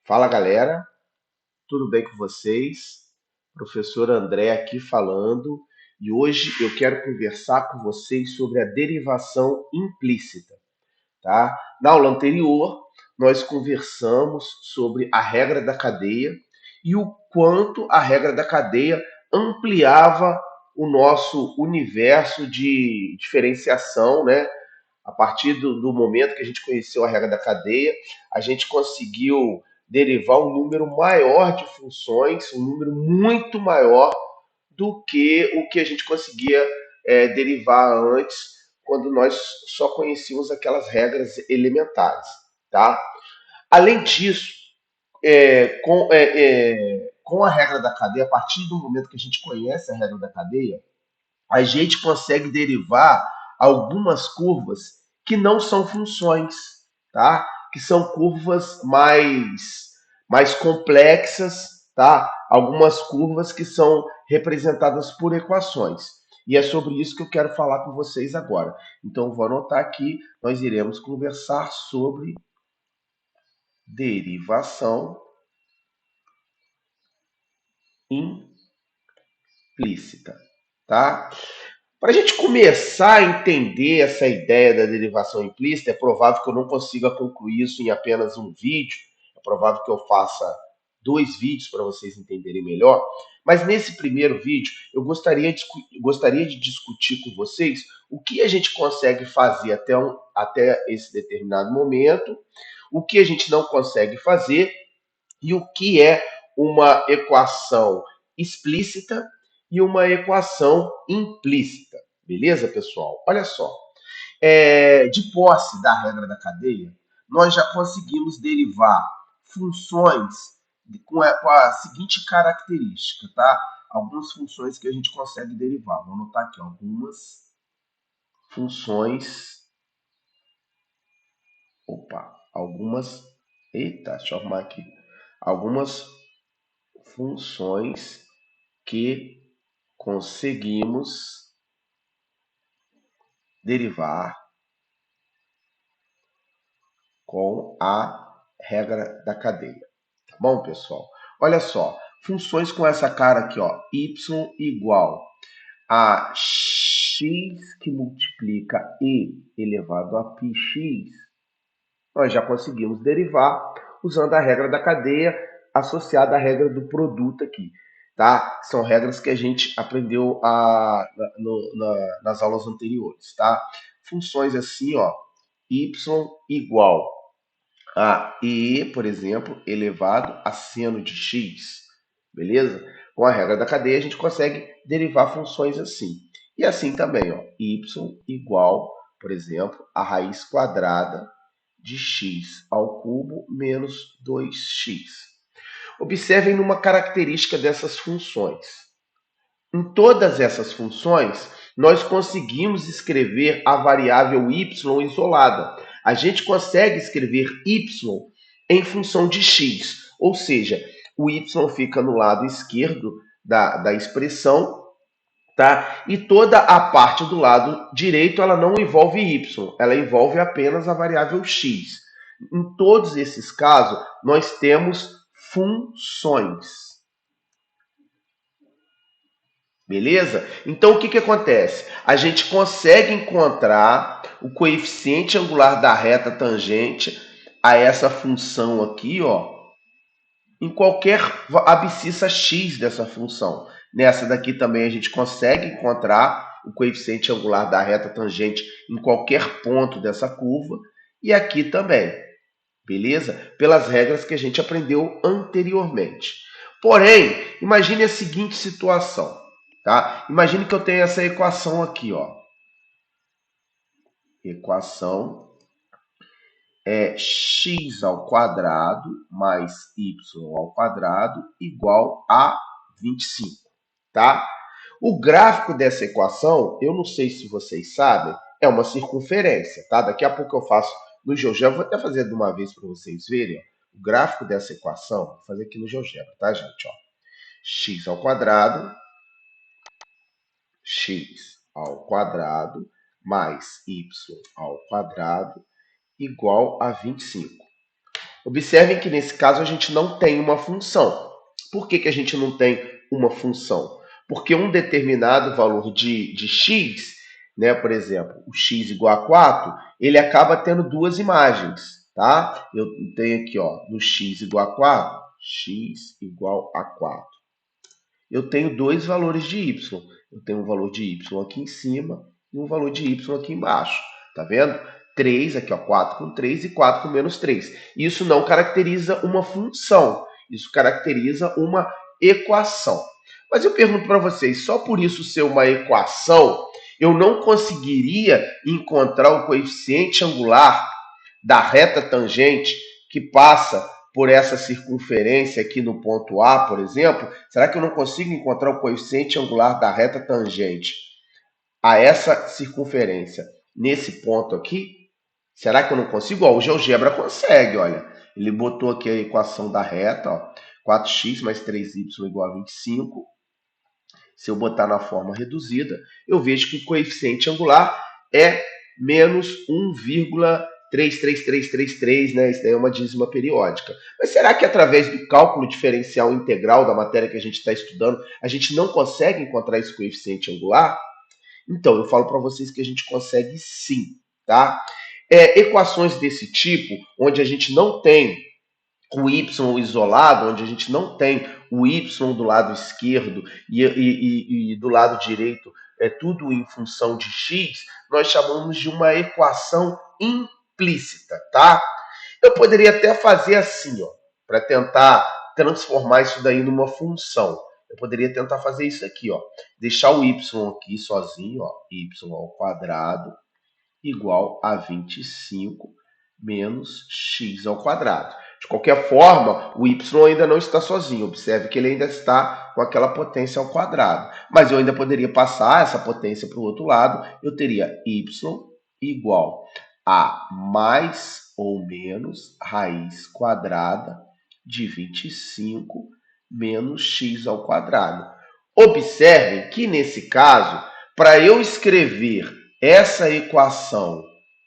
Fala galera, tudo bem com vocês? Professor André aqui falando e hoje eu quero conversar com vocês sobre a derivação implícita, tá? Na aula anterior, nós conversamos sobre a regra da cadeia e o quanto a regra da cadeia ampliava o nosso universo de diferenciação, né? A partir do momento que a gente conheceu a regra da cadeia, a gente conseguiu derivar um número maior de funções, um número muito maior do que o que a gente conseguia derivar antes, quando nós só conhecíamos aquelas regras elementares. Tá? Além disso, com a regra da cadeia, a partir do momento que a gente conhece a regra da cadeia, a gente consegue derivar algumas curvas que não são funções, tá? Que são curvas mais complexas, tá? Algumas curvas que são representadas por equações. E é sobre isso que eu quero falar com vocês agora. Então, vou anotar aqui, nós iremos conversar sobre derivação implícita, tá? Para a gente começar a entender essa ideia da derivação implícita, é provável que eu não consiga concluir isso em apenas um vídeo, é provável que eu faça 2 vídeos para vocês entenderem melhor, mas nesse primeiro vídeo eu gostaria de discutir com vocês o que a gente consegue fazer até esse determinado momento, o que a gente não consegue fazer e o que é uma equação explícita e uma equação implícita. Beleza, pessoal? Olha só. De posse da regra da cadeia, nós já conseguimos derivar funções com a seguinte característica, tá? Algumas funções que a gente consegue derivar. Vou anotar aqui algumas funções. Opa, algumas. Eita, deixa eu arrumar aqui. Algumas funções que conseguimos derivar com a regra da cadeia. Tá bom, pessoal? Olha só, funções com essa cara aqui, ó, y igual a x que multiplica e elevado a πx, nós já conseguimos derivar usando a regra da cadeia associada à regra do produto aqui. Tá? São regras que a gente aprendeu nas aulas anteriores. Tá? Funções assim, ó, y igual a e, por exemplo, elevado a seno de x. Beleza? Com a regra da cadeia, a gente consegue derivar funções assim. E assim também, ó, y igual, por exemplo, a raiz quadrada de x ao cubo menos 2x. Observem uma característica dessas funções. Em todas essas funções, nós conseguimos escrever a variável y isolada. A gente consegue escrever y em função de x, ou seja, o y fica no lado esquerdo da expressão, tá? E toda a parte do lado direito ela não envolve y, ela envolve apenas a variável x. Em todos esses casos, nós temos funções. Beleza? Então, o que acontece? A gente consegue encontrar o coeficiente angular da reta tangente a essa função aqui, ó, em qualquer abscissa x dessa função. Nessa daqui também a gente consegue encontrar o coeficiente angular da reta tangente em qualquer ponto dessa curva. E aqui também, beleza? Pelas regras que a gente aprendeu anteriormente. Porém, imagine a seguinte situação. Tá? Imagine que eu tenho essa equação aqui, ó. Equação é x ao quadrado mais y ao quadrado igual a 25, tá? O gráfico dessa equação, eu não sei se vocês sabem, é uma circunferência, tá? Daqui a pouco eu faço no GeoGebra, vou até fazer de uma vez para vocês verem, ó. O gráfico dessa equação, vou fazer aqui no GeoGebra, tá, gente? Ó. X ao quadrado mais y ao quadrado igual a 25. Observem que nesse caso a gente não tem uma função. Por que, que a gente não tem uma função? Porque um determinado valor de x, né, por exemplo, o x igual a 4, ele acaba tendo duas imagens, tá? Eu tenho aqui, ó, no x igual a 4, x igual a 4. Eu tenho dois valores de y. Eu tenho um valor de y aqui em cima e um valor de y aqui embaixo. Tá vendo? 3 aqui, ó, 4 com 3 e 4 com menos 3. Isso não caracteriza uma função. Isso caracteriza uma equação. Mas eu pergunto para vocês, só por isso ser uma equação, eu não conseguiria encontrar o coeficiente angular da reta tangente que passa por essa circunferência aqui no ponto A, por exemplo? Será que eu não consigo encontrar o coeficiente angular da reta tangente a essa circunferência nesse ponto aqui? Será que eu não consigo? Ó, o GeoGebra consegue, olha. Ele botou aqui a equação da reta, ó, 4x mais 3y igual a 25. Se eu botar na forma reduzida, eu vejo que o coeficiente angular é menos 1,33333, né? Isso daí é uma dízima periódica. Mas será que através do cálculo diferencial integral da matéria que a gente está estudando, a gente não consegue encontrar esse coeficiente angular? Então, eu falo para vocês que a gente consegue sim, tá? Equações desse tipo, onde a gente não tem o y isolado, onde a gente não tem o y do lado esquerdo e do lado direito, é tudo em função de x, nós chamamos de uma equação implícita, tá? Eu poderia até fazer assim, ó, para tentar transformar isso daí numa função. Eu poderia tentar fazer isso aqui, ó, deixar o y aqui sozinho, ó, y ao quadrado igual a 25 menos x ao quadrado. De qualquer forma, o y ainda não está sozinho. Observe que ele ainda está com aquela potência ao quadrado. Mas eu ainda poderia passar essa potência para o outro lado. Eu teria y igual a mais ou menos raiz quadrada de 25 menos x ao quadrado. Observem que, nesse caso, para eu escrever essa equação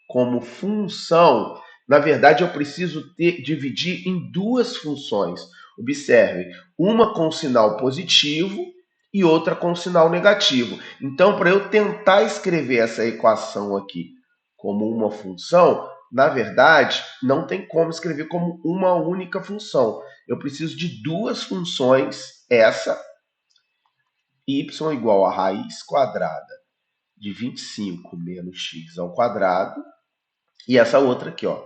como função, na verdade, eu preciso dividir em duas funções. Observe, uma com sinal positivo e outra com sinal negativo. Então, para eu tentar escrever essa equação aqui como uma função, na verdade, não tem como escrever como uma única função. Eu preciso de duas funções, essa, y igual a raiz quadrada de 25 menos x ao quadrado, e essa outra aqui, ó,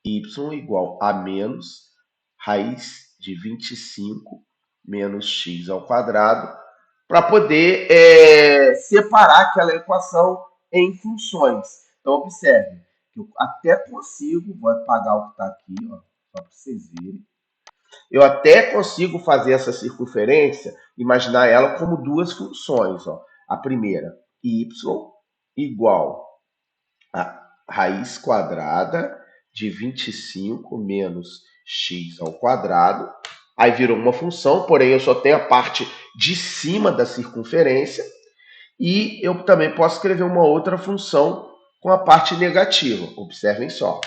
y igual a menos raiz de 25 menos x ao quadrado, para poder separar aquela equação em funções. Então, observe, eu até consigo, vou apagar o que está aqui, ó, só para vocês verem. Eu até consigo fazer essa circunferência, imaginar ela como duas funções. Ó. A primeira, y igual a raiz quadrada de 25 menos x ao quadrado. Aí virou uma função, porém eu só tenho a parte de cima da circunferência. E eu também posso escrever uma outra função com a parte negativa. Observem só.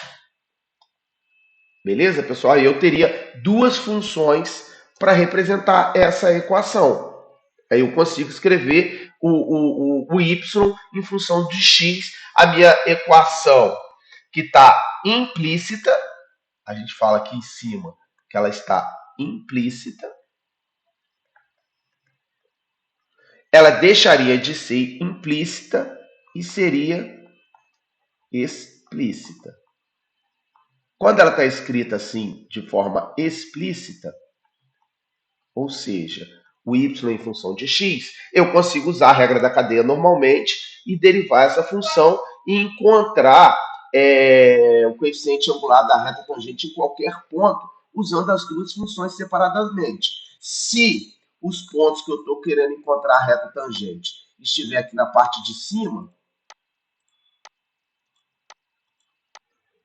Beleza, pessoal? Aí eu teria duas funções para representar essa equação. Aí eu consigo escrever o y em função de x. A minha equação que está implícita, a gente fala aqui em cima que ela está implícita, ela deixaria de ser implícita e seria explícita. Quando ela está escrita assim, de forma explícita, ou seja, o y em função de x, eu consigo usar a regra da cadeia normalmente e derivar essa função e encontrar o coeficiente angular da reta tangente em qualquer ponto, usando as duas funções separadamente. Se os pontos que eu estou querendo encontrar a reta tangente estiver aqui na parte de cima,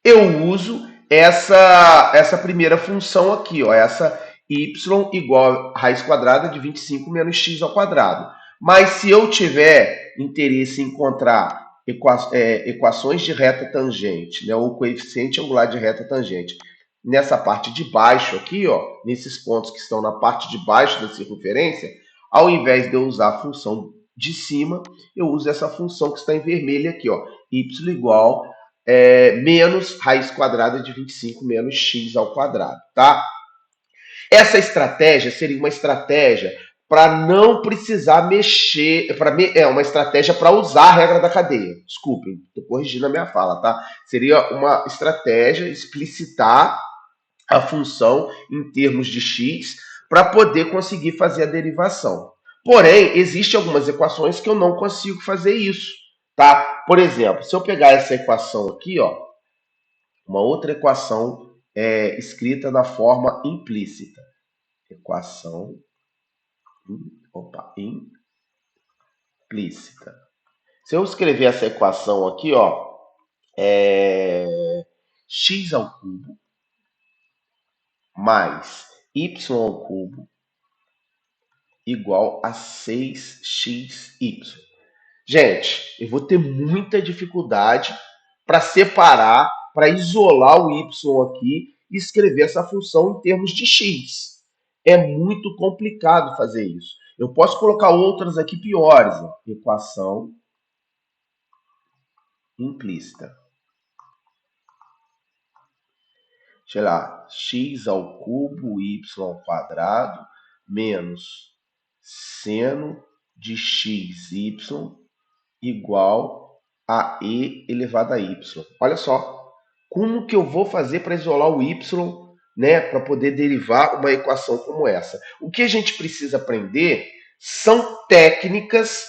eu uso essa primeira função aqui, ó, essa y igual a raiz quadrada de 25 menos x ao quadrado. Mas se eu tiver interesse em encontrar equações de reta tangente, né, ou coeficiente angular de reta tangente, nessa parte de baixo aqui, ó, nesses pontos que estão na parte de baixo da circunferência, ao invés de eu usar a função de cima, eu uso essa função que está em vermelho aqui, ó, y igual menos raiz quadrada de 25 menos x ao quadrado, tá? Essa estratégia seria uma estratégia para não precisar mexer, uma estratégia para usar a regra da cadeia. Desculpem, estou corrigindo a minha fala, tá? Seria uma estratégia explicitar a função em termos de x para poder conseguir fazer a derivação. Porém, existem algumas equações que eu não consigo fazer isso, tá? Por exemplo, se eu pegar essa equação aqui, ó, uma outra equação escrita na forma implícita. Equação implícita. Se eu escrever essa equação aqui, ó, x ao cubo mais y ao cubo igual a 6xy. Gente, eu vou ter muita dificuldade para separar, para isolar o y aqui e escrever essa função em termos de x. É muito complicado fazer isso. Eu posso colocar outras aqui piores. Ó. Equação implícita. Sei lá, x ao cubo, y ao quadrado, menos seno de xy igual a e elevado a y. Olha só, como que eu vou fazer para isolar o y, né, para poder derivar uma equação como essa? O que a gente precisa aprender são técnicas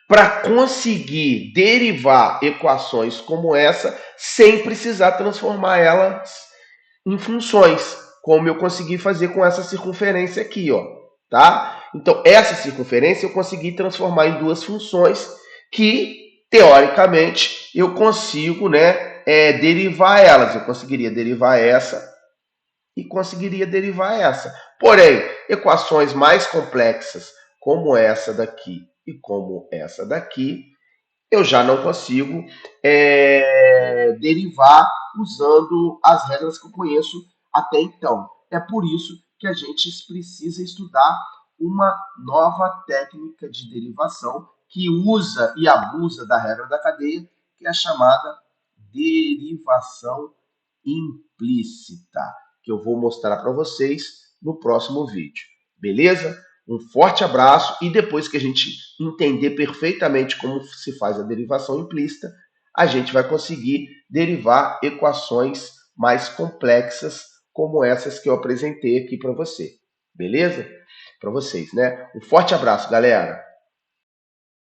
para conseguir derivar equações como essa sem precisar transformar elas em funções, como eu consegui fazer com essa circunferência aqui, ó, tá? Então, essa circunferência eu consegui transformar em duas funções que, teoricamente, eu consigo, né, derivar elas. Eu conseguiria derivar essa e conseguiria derivar essa. Porém, equações mais complexas, como essa daqui e como essa daqui, eu já não consigo derivar usando as regras que eu conheço até então. É por isso que a gente precisa estudar uma nova técnica de derivação que usa e abusa da regra da cadeia, que é a chamada derivação implícita, que eu vou mostrar para vocês no próximo vídeo. Beleza? Um forte abraço e depois que a gente entender perfeitamente como se faz a derivação implícita, a gente vai conseguir derivar equações mais complexas como essas que eu apresentei aqui para você. Beleza? Para vocês, né? Um forte abraço, galera!